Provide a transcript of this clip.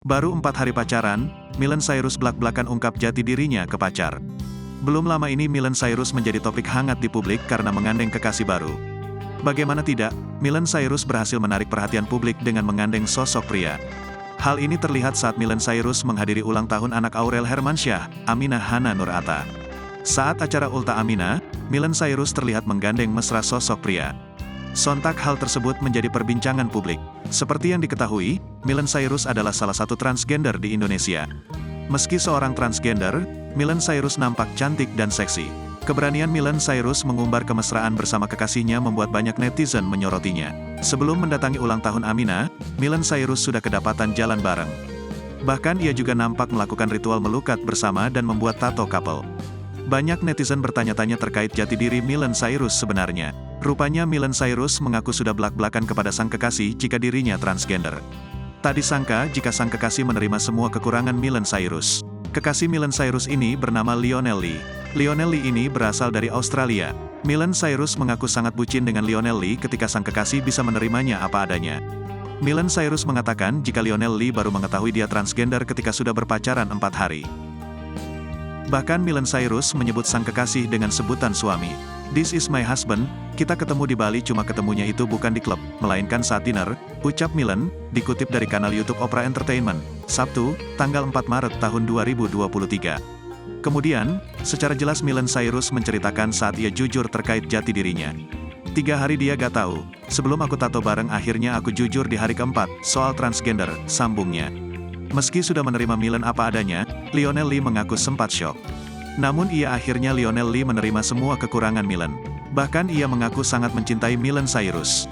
Baru 4 hari pacaran, Miley Cyrus blak-blakan ungkap jati dirinya ke pacar. Belum lama ini Miley Cyrus menjadi topik hangat di publik karena mengandeng kekasih baru. Bagaimana tidak, Miley Cyrus berhasil menarik perhatian publik dengan mengandeng sosok pria. Hal ini terlihat saat Miley Cyrus menghadiri ulang tahun anak Aurel Hermansyah, Aminah Hana Nur Atta. Saat acara Ulta Aminah, Miley Cyrus terlihat menggandeng mesra sosok pria. Sontak hal tersebut menjadi perbincangan publik. Seperti yang diketahui, Miley Cyrus adalah salah satu transgender di Indonesia. Meski seorang transgender, Miley Cyrus nampak cantik dan seksi. Keberanian Miley Cyrus mengumbar kemesraan bersama kekasihnya membuat banyak netizen menyorotinya. Sebelum mendatangi ulang tahun Aminah, Miley Cyrus sudah kedapatan jalan bareng. Bahkan ia juga nampak melakukan ritual melukat bersama dan membuat tato couple. Banyak netizen bertanya-tanya terkait jati diri Miley Cyrus sebenarnya. Rupanya Miley Cyrus mengaku sudah belak-belakan kepada sang kekasih jika dirinya transgender. Tak disangka jika sang kekasih menerima semua kekurangan Miley Cyrus. Kekasih Miley Cyrus ini bernama Lionel Lee. Lionel Lee ini berasal dari Australia. Miley Cyrus mengaku sangat bucin dengan Lionel Lee ketika sang kekasih bisa menerimanya apa adanya. Miley Cyrus mengatakan jika Lionel Lee baru mengetahui dia transgender ketika sudah berpacaran 4 hari. Bahkan Miley Cyrus menyebut sang kekasih dengan sebutan suami. "This is my husband, kita ketemu di Bali cuma ketemunya itu bukan di klub, melainkan saat dinner," ucap Miley, dikutip dari kanal YouTube Oprah Entertainment, Sabtu, tanggal 4 Maret tahun 2023. Kemudian, secara jelas Miley Cyrus menceritakan saat ia jujur terkait jati dirinya. 3 hari dia gak tahu, sebelum aku tato bareng akhirnya aku jujur di hari keempat, soal transgender, sambungnya. Meski sudah menerima Miley apa adanya, Lionel Lee mengaku sempat syok. Namun akhirnya Lionel Lee menerima semua kekurangan Miley. Bahkan ia mengaku sangat mencintai Miley Cyrus.